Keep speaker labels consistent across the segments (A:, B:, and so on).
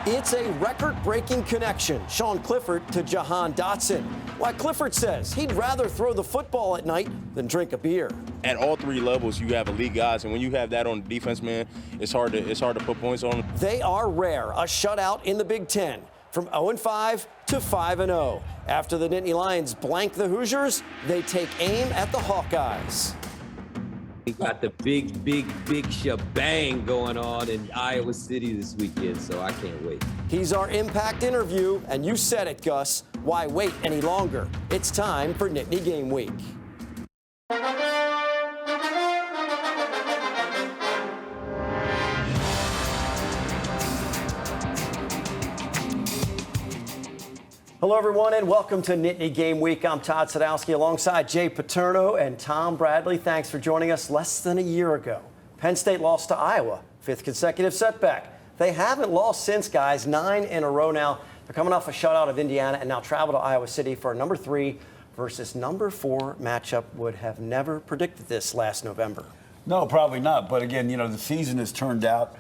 A: It's a record-breaking connection. Sean Clifford to Jahan Dotson. Why Clifford says he'd rather throw the football at night than drink a beer.
B: At all three levels, you have elite guys, and when you have that on the defense, man, it's hard to put points on them.
A: They are rare, a shutout in the Big Ten, from 0-5 to 5-0. After the Nittany Lions blank the Hoosiers, they take aim at the Hawkeyes.
C: We got the big shebang going on in Iowa City this weekend, so I can't wait.
A: He's our Impact interview, and you said it, Gus. Why wait any longer? It's time for Nittany Game Week. Hello, everyone, and welcome to Nittany Game Week. I'm Todd Sadowski alongside Jay Paterno and Tom Bradley. Thanks for joining us. Less than a year ago, Penn State lost to Iowa, fifth consecutive setback. They haven't lost since, guys, 9 in a row now. They're coming off a shutout of Indiana and now travel to Iowa City for a number 3 versus number 4 matchup. Would have never predicted this last November.
D: No, probably not. But again, you know, the season has turned out.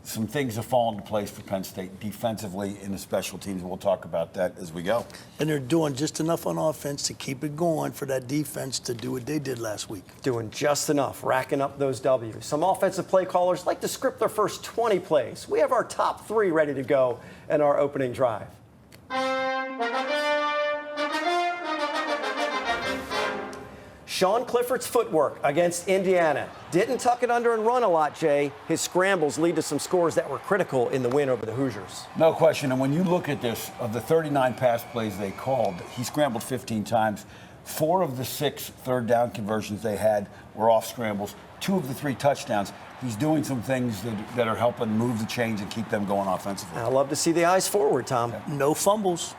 D: Some things have fallen into place for Penn State defensively in the special teams. We'll talk about that as we go.
E: And they're doing just enough on offense to keep it going for that defense to do what they did last week.
A: Doing just enough, racking up those W's. Some offensive play callers like to script their first 20 plays. We have our top 3 ready to go in our opening drive. Sean Clifford's footwork against Indiana. Didn't tuck it under and run a lot, Jay. His scrambles lead to some scores that were critical in the win over the Hoosiers.
D: No question. And when you look at this, of the 39 pass plays they called, he scrambled 15 times. 4 of the 6 third down conversions they had were off scrambles. 2 of the 3 touchdowns. He's doing some things that are helping move the chains and keep them going offensively.
A: I love to see the eyes forward, Tom.
E: No fumbles.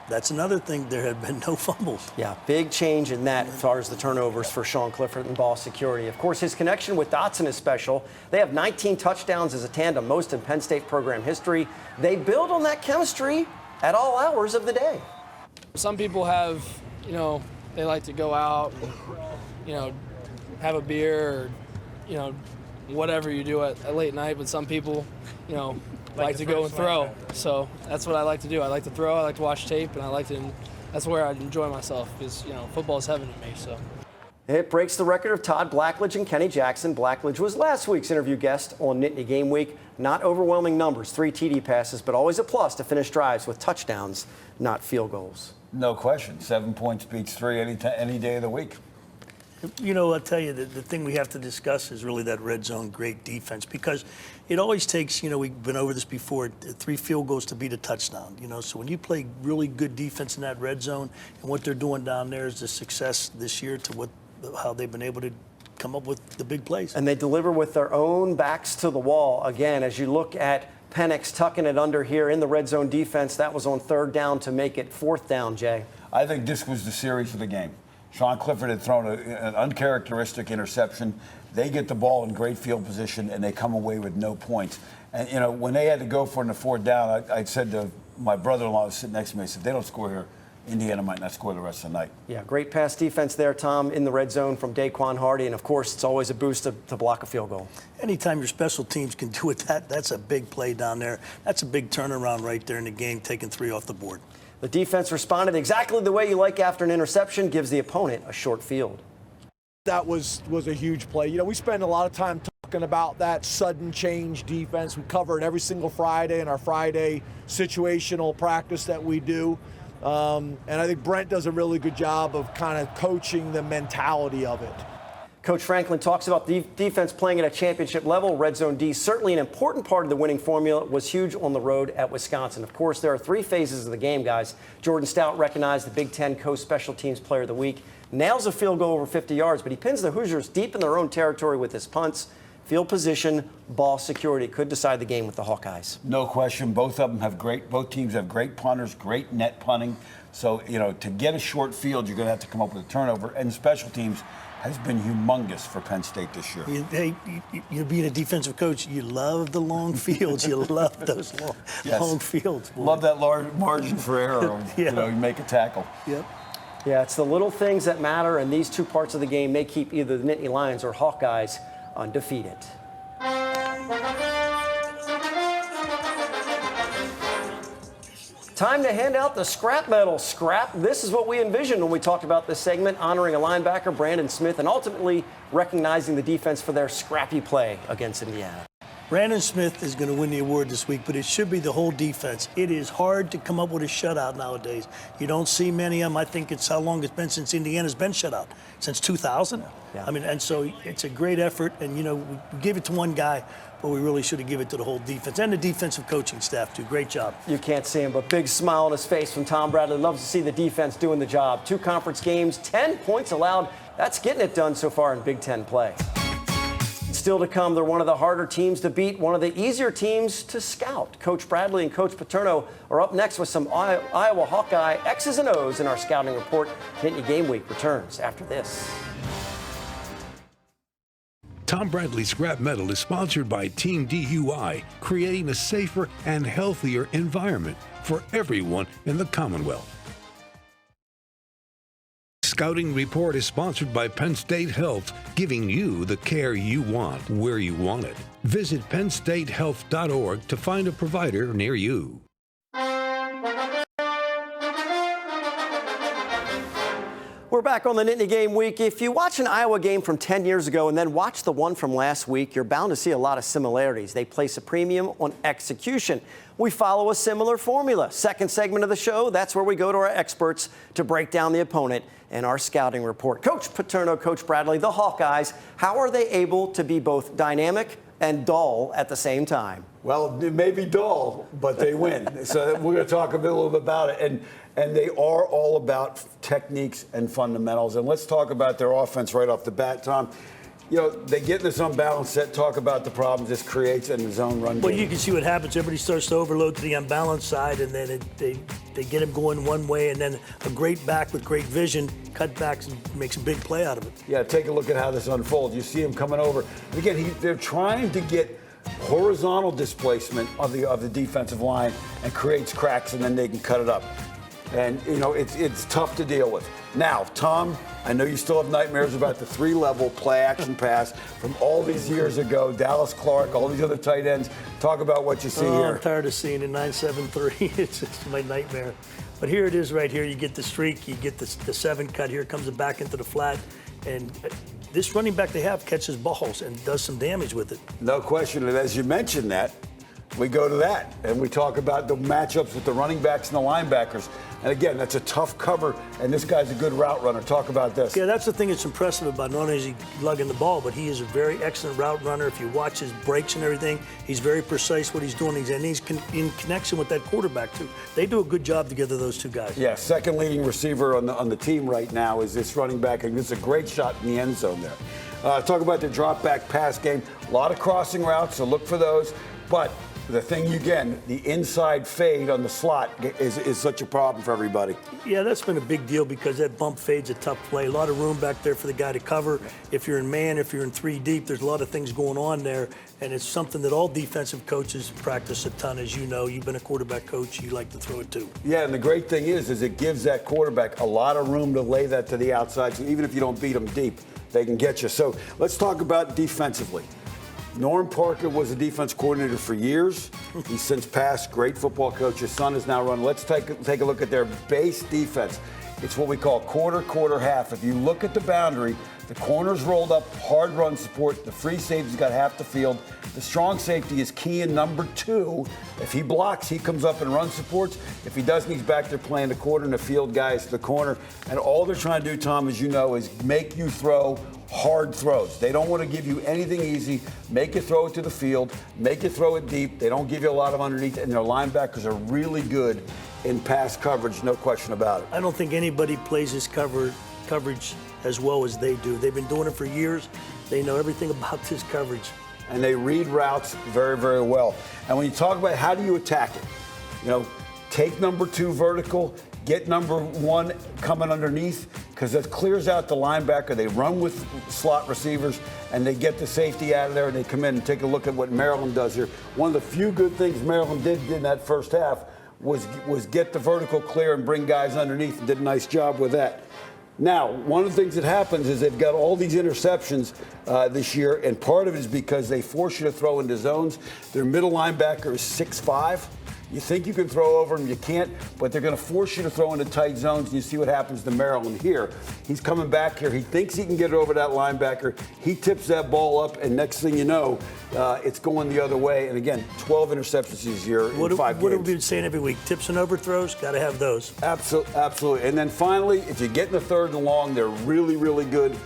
E: That's another thing. There have been no fumbles.
A: Yeah, big change in that as far as the turnovers for Sean Clifford and ball security. Of course, his connection with Dotson is special. They have 19 touchdowns as a tandem, most in Penn State program history. They build on that chemistry at all hours of the day.
F: Some people have, they like to go out and, have a beer or, whatever you do at late night, but some people, like to go and throw. So that's what I like to do. I like to throw, I like to watch tape, and that's where I enjoy myself because, football is heaven to me. So
A: it breaks the record of Todd Blackledge and Kenny Jackson. Blackledge was last week's interview guest on Nittany Game Week. Not overwhelming numbers, 3 TD passes, but always a plus to finish drives with touchdowns, not field goals.
D: No question. 7 points beats 3 any day of the week.
E: I'll tell you, the thing we have to discuss is really that red zone great defense because it always takes, we've been over this before, 3 field goals to beat a touchdown, So when you play really good defense in that red zone and what they're doing down there is the success this year to how they've been able to come up with the big plays.
A: And they deliver with their own backs to the wall. Again, as you look at Penix tucking it under here in the red zone defense, that was on 3rd down to make it 4th down, Jay.
D: I think this was the series of the game. Sean Clifford had thrown an uncharacteristic interception. They get the ball in great field position, and they come away with no points. And, when they had to go for it in the 4th down, I said to my brother-in-law who was sitting next to me, I said, if they don't score here, Indiana might not score the rest of the night. Yeah,
A: great pass defense there, Tom, in the red zone from Daquan Hardy. And, of course, it's always a boost to block a field goal.
E: Anytime your special teams can do it, that's a big play down there. That's a big turnaround right there in the game, taking 3 off the board.
A: The defense responded exactly the way you like after an interception, gives the opponent a short field.
G: That was a huge play. We spend a lot of time talking about that sudden change defense. We cover it every single Friday in our Friday situational practice that we do. And I think Brent does a really good job of kind of coaching the mentality of it.
A: Coach Franklin talks about the defense playing at a championship level. Red Zone D, certainly an important part of the winning formula, was huge on the road at Wisconsin. Of course, there are 3 phases of the game, guys. Jordan Stout recognized the Big Ten Coast Special Teams Player of the Week. Nails a field goal over 50 yards, but he pins the Hoosiers deep in their own territory with his punts. Field position, ball security could decide the game with the Hawkeyes.
D: No question. Both teams have great punters, great net punting. So, to get a short field, you're going to have to come up with a turnover. And special teams has been humongous for Penn State this year.
E: You being a defensive coach, you love the long fields. You love those long fields. Boy.
D: Love that large margin for error.
E: Yeah.
D: You make a tackle.
E: Yep.
A: Yeah, it's the little things that matter, and these 2 parts of the game may keep either the Nittany Lions or Hawkeyes undefeated. Time to hand out the scrap medal. Scrap, this is what we envisioned when we talked about this segment, honoring a linebacker, Brandon Smith, and ultimately recognizing the defense for their scrappy play against Indiana.
E: Brandon Smith is going to win the award this week, but it should be the whole defense. It is hard to come up with a shutout nowadays. You don't see many of them. I think it's how long it's been since Indiana's been shut out, since 2000.
A: Yeah.
E: I mean, and so it's a great effort, and, you know, we gave it to one guy, but we really should have given it to the whole defense and the defensive coaching staff, too. Great job.
A: You can't see him, but big smile on his face from Tom Bradley. Loves to see the defense doing the job. 2 conference games, 10 points allowed. That's getting it done so far in Big Ten play. Still to come, they're one of the harder teams to beat, one of the easier teams to scout. Coach Bradley and Coach Paterno are up next with some Iowa Hawkeye X's and O's in our scouting report. Nittany Game Week returns after this.
H: Tom Bradley's Scrap Medal is sponsored by Team DUI, creating a safer and healthier environment for everyone in the Commonwealth. Scouting Report is sponsored by Penn State Health, giving you the care you want where you want it. Visit PennStateHealth.org to find a provider near you.
A: We're back on the Nittany Game Week. If you watch an Iowa game from 10 years ago and then watch the one from last week, you're bound to see a lot of similarities. They place a premium on execution. We follow a similar formula. Second segment of the show, that's where we go to our experts to break down the opponent and our scouting report. Coach Paterno, Coach Bradley, the Hawkeyes, how are they able to be both dynamic and dull at the same time?
D: Well, it may be dull, but they win. So we're going to talk a little bit about it. And they are all about techniques and fundamentals. And let's talk about their offense right off the bat, Tom. You know, they get this unbalanced set, talk about the problems this creates in the zone run game.
E: Well, you can see what happens. Everybody starts to overload to the unbalanced side, and then they get him going one way, and then a great back with great vision cut backs and makes a big play out of it.
D: Yeah, take a look at how this unfolds. You see him coming over. And again, they're trying to get horizontal displacement of the defensive line and creates cracks, and then they can cut it up. And, you know, it's tough to deal with. Now, Tom, I know you still have nightmares about the 3-level play-action pass from all these years ago, Dallas Clark, all these other tight ends. Talk about what you see here.
E: I'm tired of seeing it, 9-7-3. It's my nightmare. But here it is right here. You get the streak. You get the 7 cut. Here comes it back into the flat. And this running back they have catches balls and does some damage with it.
D: No question. And as you mentioned that, we go to that, and we talk about the matchups with the running backs and the linebackers. And again, that's a tough cover, and this guy's a good route runner. Talk about this.
E: Yeah, that's the thing that's impressive about not only is he lugging the ball, but he is a very excellent route runner. If you watch his breaks and everything, he's very precise what he's doing. He's in connection with that quarterback, too. They do a good job together, those two guys.
D: Yeah, second leading receiver on the team right now is this running back, and this is a great shot in the end zone there. Talk about the drop back pass game. A lot of crossing routes, so look for those. But the thing, again, the inside fade on the slot is such a problem for everybody.
E: Yeah, that's been a big deal because that bump fade's a tough play. A lot of room back there for the guy to cover. If you're in man, if you're in 3 deep, there's a lot of things going on there. And it's something that all defensive coaches practice a ton. As you know, you've been a quarterback coach. You like to throw it too.
D: Yeah, and the great thing is it gives that quarterback a lot of room to lay that to the outside. So even if you don't beat them deep, they can get you. So let's talk about defensively. Norm Parker was a defense coordinator for years. He's since passed, great football coach. His son is now running. Let's take a look at their base defense. It's what we call quarter, half. If you look at the boundary, the corner's rolled up, hard run support. The free safety's got half the field. The strong safety is key in number 2. If he blocks, he comes up and run supports. If he doesn't, he's back there playing the quarter, and the field guys the corner. And all they're trying to do, Tom, as you know, is make you throw hard throws. They don't want to give you anything easy. Make you throw it to the field. Make you throw it deep. They don't give you a lot of underneath, and their linebackers are really good in pass coverage, no question about it.
E: I don't think anybody plays this coverage as well as they do. They've been doing it for years. They know everything about this coverage.
D: And they read routes very, very well. And when you talk about how do you attack it, you know, take number 2 vertical, get number 1 coming underneath, because that clears out the linebacker. They run with slot receivers, and they get the safety out of there, and they come in and take a look at what Maryland does here. One of the few good things Maryland did in that first half was get the vertical clear and bring guys underneath, and did a nice job with that. Now, one of the things that happens is they've got all these interceptions this year, and part of it is because they force you to throw into zones. Their middle linebacker is 6'5", You think you can throw over them, you can't, but they're going to force you to throw into tight zones, and you see what happens to Maryland here. He's coming back here. He thinks he can get it over that linebacker. He tips that ball up, and next thing you know, it's going the other way. And again, 12 interceptions this year in 5 games.
E: What have we been saying every week? Tips and overthrows, got to have those.
D: Absolutely. And then finally, if you get in the third and long, they're really, really good.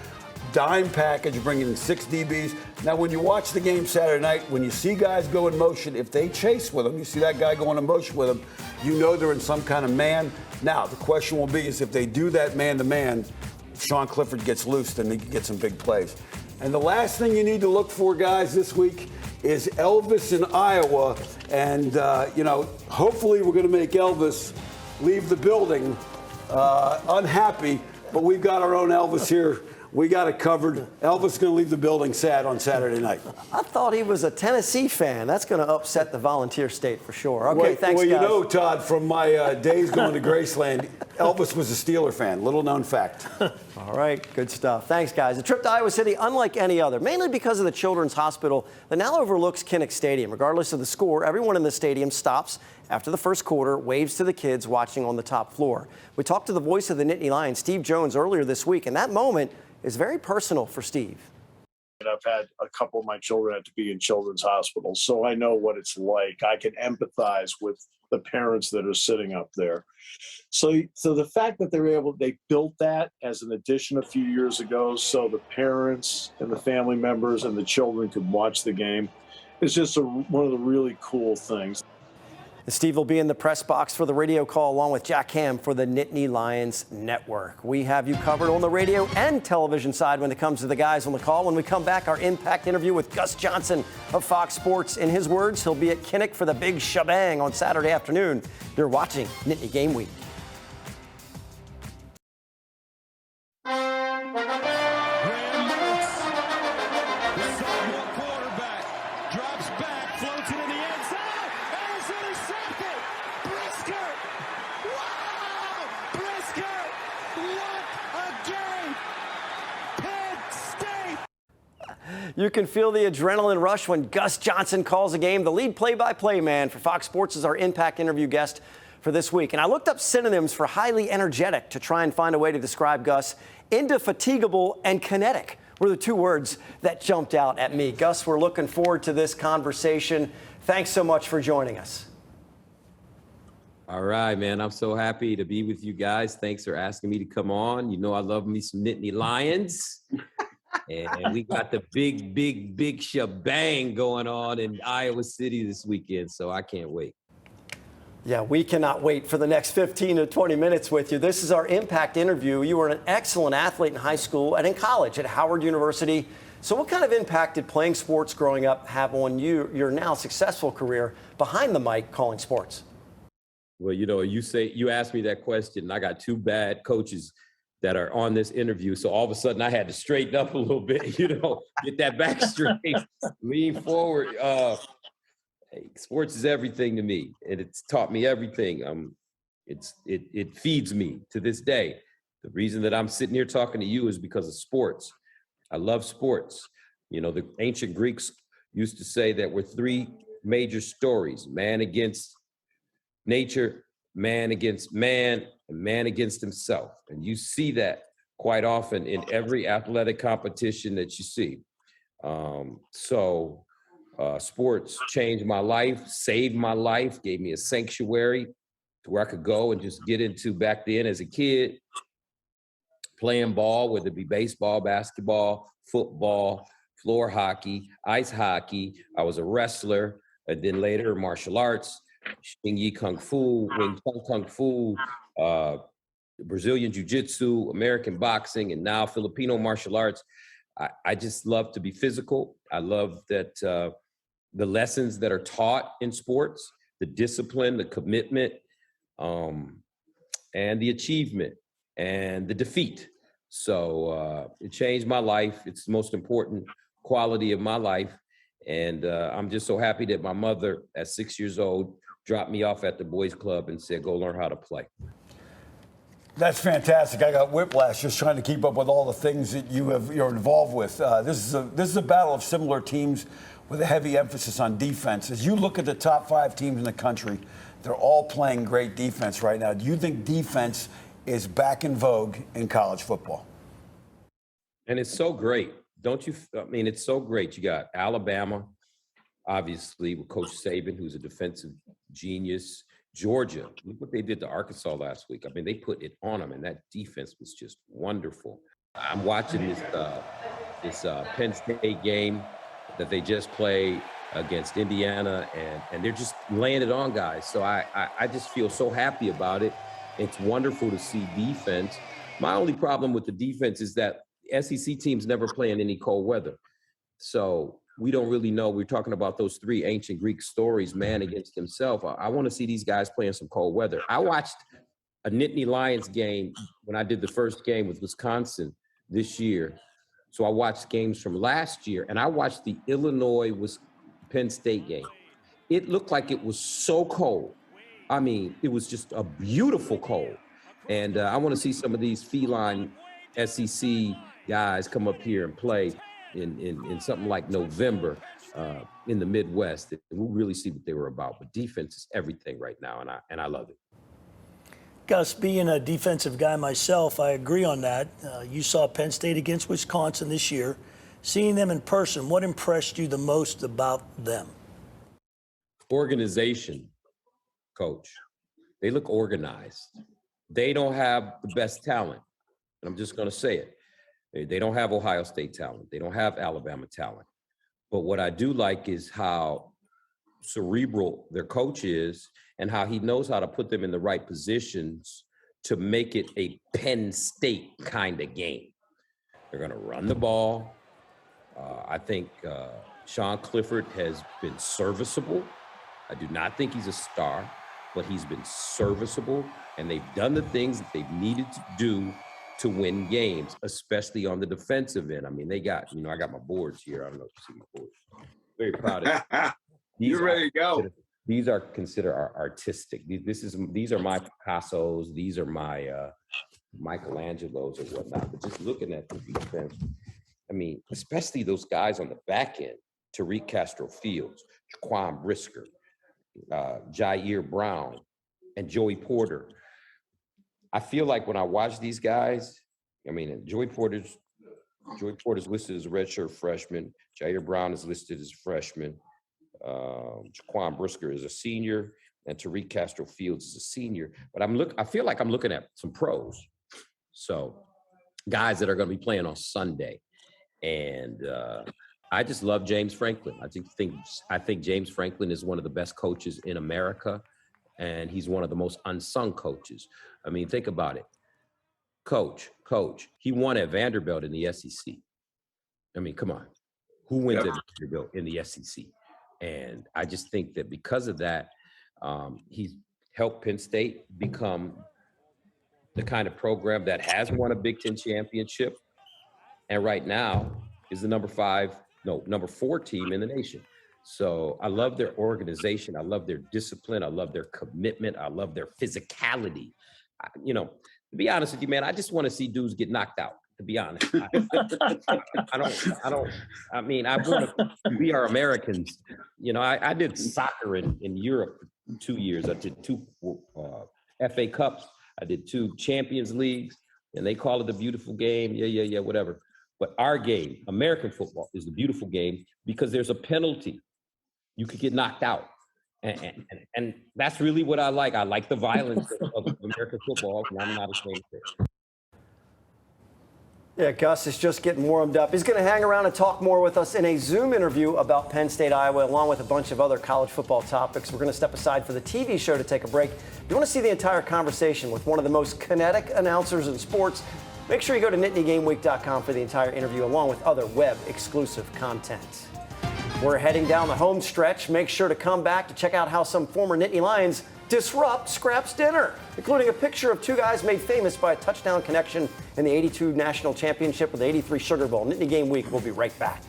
D: Dime package, bringing in 6 DBs. Now, when you watch the game Saturday night, when you see guys go in motion, if they chase with them, you see that guy going in motion with them, you know they're in some kind of man. Now, the question will be is if they do that man-to-man, Sean Clifford gets loose, then he can get some big plays. And the last thing you need to look for, guys, this week is Elvis in Iowa. And, hopefully we're going to make Elvis leave the building unhappy, but we've got our own Elvis here. We got it covered. Elvis is going to leave the building sad on Saturday night.
A: I thought he was a Tennessee fan. That's going to upset the Volunteer State for sure. Okay, thanks,
D: guys.
A: Well,
D: Todd, from my days going to Graceland, Elvis was a Steeler fan. Little known fact.
A: All right, good stuff. Thanks, guys. A trip to Iowa City, unlike any other, mainly because of the Children's Hospital that now overlooks Kinnick Stadium. Regardless of the score, everyone in the stadium stops after the first quarter, waves to the kids watching on the top floor. We talked to the voice of the Nittany Lions, Steve Jones, earlier this week, and that moment is very personal for Steve.
I: And I've had a couple of my children have to be in children's hospitals, so I know what it's like. I can empathize with the parents that are sitting up there. So the fact that they built that as an addition a few years ago so the parents and the family members and the children could watch the game is just one of the really cool things.
A: Steve will be in the press box for the radio call along with Jack Ham for the Nittany Lions Network. We have you covered on the radio and television side when it comes to the guys on the call. When we come back, our Impact interview with Gus Johnson of Fox Sports. In his words, he'll be at Kinnick for the big shebang on Saturday afternoon. You're watching Nittany Game Week. You can feel the adrenaline rush when Gus Johnson calls a game. The lead play-by-play man for Fox Sports is our Impact interview guest for this week. And I looked up synonyms for highly energetic to try and find a way to describe Gus. Indefatigable and kinetic were the 2 words that jumped out at me. Gus, we're looking forward to this conversation. Thanks so much for joining us.
C: All right, man. I'm so happy to be with you guys. Thanks for asking me to come on. You know I love me some Nittany Lions. And we got the big shebang going on in Iowa City this weekend, so I can't wait.
A: Yeah, we cannot wait for the next 15 to 20 minutes with you. This is our Impact interview. You were an excellent athlete in high school and in college at Howard University. So what kind of impact did playing sports growing up have on your now successful career behind the mic calling sports?
C: Well, you asked me that question, and I got 2 bad coaches that are on this interview. So all of a sudden I had to straighten up a little bit, get that back straight, lean forward. Hey, sports is everything to me, and it's taught me everything. It feeds me to this day. The reason that I'm sitting here talking to you is because of sports. I love sports. The ancient Greeks used to say that we're 3 major stories: man against nature, man against man, and man against himself. And you see that quite often in every athletic competition that you see. Sports changed my life, saved my life, gave me a sanctuary to where I could go and just get into, back then as a kid, playing ball, whether it be baseball, basketball, football, floor hockey, ice hockey. I was a wrestler, and then later martial arts, Xing Yi Kung Fu, Wing Chun Kung Fu, Brazilian Jiu-Jitsu, American boxing, and now Filipino martial arts. I just love to be physical. I love that the lessons that are taught in sports, the discipline, the commitment, and the achievement and the defeat. So it changed my life. It's the most important quality of my life. And I'm just so happy that my mother, at 6 years old, dropped me off at the boys' club and said, go learn how to play.
D: That's fantastic. I got whiplash just trying to keep up with all the things that you're involved with. This is a battle of similar teams with a heavy emphasis on defense. As you look at the top 5 teams in the country, They're all playing great defense right now. Do you think defense is back in vogue in college football?
C: And it's so great. Don't you? I mean, it's so great. You got Alabama, obviously, with Coach Saban, who's a defensive genius. Georgia, look what they did to Arkansas last week. I mean, they put it on them, and that defense was just wonderful. I'm watching this Penn State game that they just played against Indiana, and they're just laying it on guys. So I just feel so happy about it. It's wonderful to see defense. My only problem with the defense is that SEC teams never play in any cold weather. So we don't really know. We're talking about those three ancient Greek stories, man against himself. I want to see these guys play in some cold weather. I watched a Nittany Lions game when I did the first game with Wisconsin this year. So I watched games from last year, and I watched the Illinois Penn State game. It looked like it was so cold. I mean, it was just a beautiful cold. And I want to see some of these feline SEC guys come up here and play in something like November in the Midwest. We'll really see what they were about. But defense is everything right now, and I love it.
E: Gus, being a defensive guy myself, I agree on that. You saw Penn State against Wisconsin this year. Seeing them in person, what impressed you the most about them?
C: Organization, Coach. They look organized. They don't have the best talent. And I'm just going to say it. They don't have Ohio State talent. They don't have Alabama talent. But what I do like is how cerebral their coach is and how he knows how to put them in the right positions to make it a Penn State kind of game. They're going to run the ball. I think Sean Clifford has been serviceable. I do not think he's a star, but he's been serviceable, and they've done the things that they've needed to do to win games, especially on the defensive end. I mean, they got, I got my boards here. I don't know if you see my boards. Very proud of it.
J: You're ready to go.
C: These are considered artistic. These are my Picassos. These are my Michelangelos or whatnot. But just looking at the defense, I mean, especially those guys on the back end, Tariq Castro-Fields, Jaquan Brisker, Jair Brown, and Joey Porter. I feel like when I watch these guys, I mean, Joey Porter's listed as a redshirt freshman. Jair Brown is listed as a freshman. Jaquan Brisker is a senior, and Tariq Castro-Fields is a senior. But I feel like I'm looking at some pros. So guys that are going to be playing on Sunday. And I just love James Franklin. I think James Franklin is one of the best coaches in America, and he's one of the most unsung coaches. I mean, think about it. Coach, he won at Vanderbilt in the SEC. I mean, come on. Who wins at Vanderbilt in the SEC? And I just think that because of that, he's helped Penn State become the kind of program that has won a Big Ten championship, and right now is the number 4 team in the nation. So I love their organization. I love their discipline. I love their commitment. I love their physicality. To be honest with you, man, I just want to see dudes get knocked out, to be honest. We are Americans. I did soccer in Europe for 2 years. I did 2 FA Cups. I did 2 Champions Leagues, and they call it the beautiful game. Yeah, whatever. But our game, American football, is the beautiful game because there's a penalty. You could get knocked out. And that's really what I like. I like the violence of American football, and I'm not ashamed of it.
A: Yeah, Gus is just getting warmed up. He's going to hang around and talk more with us in a Zoom interview about Penn State, Iowa, along with a bunch of other college football topics. We're going to step aside for the TV show to take a break. If you want to see the entire conversation with one of the most kinetic announcers in sports, make sure you go to NittanyGameWeek.com for the entire interview, along with other web-exclusive content. We're heading down the home stretch. Make sure to come back to check out how some former Nittany Lions disrupt Scraps dinner, including a picture of 2 guys made famous by a touchdown connection in the 82 National Championship with the 83 Sugar Bowl. Nittany Game Week. We'll be right back.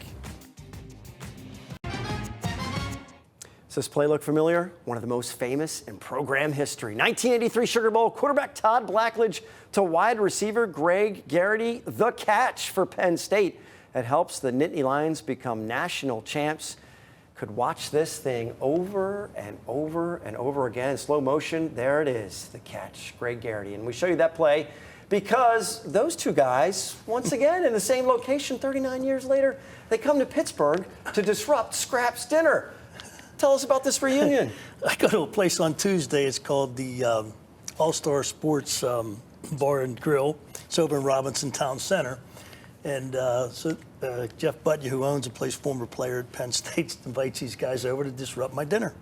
A: Does this play look familiar? One of the most famous in program history. 1983 Sugar Bowl, quarterback Todd Blackledge to wide receiver Greg Garrity, the catch for Penn State. It helps the Nittany Lions become national champs. could watch this thing over and over and over again in slow motion. There it is, the catch, Greg Garrity. And we show you that play because those two guys, once again, in the same location 39 years later, they come to Pittsburgh to disrupt Scrap's dinner. Tell us about this reunion.
E: I go to a place on Tuesday. It's called the All-Star Sports Bar and Grill. It's over in Robinson Town Center. And Jeff Butler, who owns the place, former player at Penn State, invites these guys over to disrupt my dinner.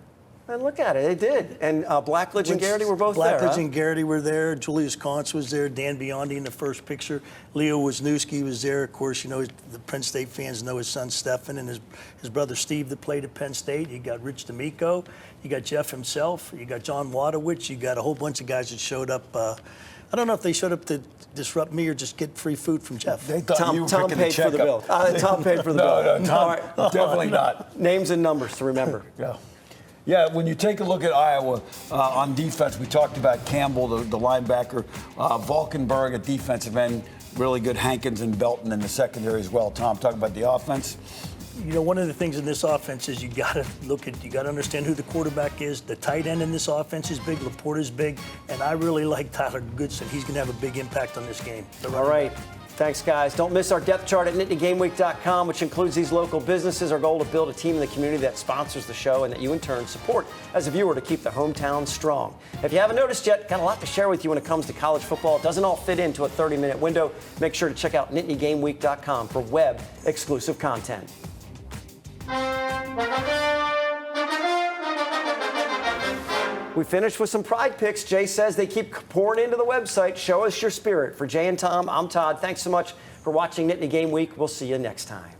A: And look at it, they did. And Blackledge and Garrity were both there.
E: Blackledge and Garrity were there. Julius Kantz was there. Dan Biondi in the first picture. Leo Wisniewski was there. Of course, you know, the Penn State fans know his son Stefan and his brother Steve that played at Penn State. You got Rich D'Amico. You got Jeff himself. You got John Wadowicz. You got a whole bunch of guys that showed up. I don't know if they showed up to disrupt me or just get free food from Jeff.
D: They thought you were
A: Tom
D: picking
A: paid
D: the
A: for the bill. Tom paid for the bill.
D: No, Tom,
A: All right.
D: definitely not.
A: Names and numbers to remember.
D: Yeah. Yeah, when you take a look at Iowa on defense, we talked about Campbell, the linebacker, Valkenburg at defensive end, really good. Hankins and Belton in the secondary as well. Tom, talk about the offense.
E: You know, one of the things in this offense is you got to understand who the quarterback is. The tight end in this offense is big. Laporta's big, and I really like Tyler Goodson. He's going to have a big impact on this game.
A: All right. Thanks, guys. Don't miss our depth chart at NittanyGameWeek.com, which includes these local businesses. Our goal to build a team in the community that sponsors the show and that you, in turn, support as a viewer to keep the hometown strong. If you haven't noticed yet, got a lot to share with you when it comes to college football. It doesn't all fit into a 30-minute window. Make sure to check out NittanyGameWeek.com for web-exclusive content. We finished with some pride picks. Jay says they keep pouring into the website. Show us your spirit. For Jay and Tom, I'm Todd. Thanks so much for watching Nittany Game Week. We'll see you next time.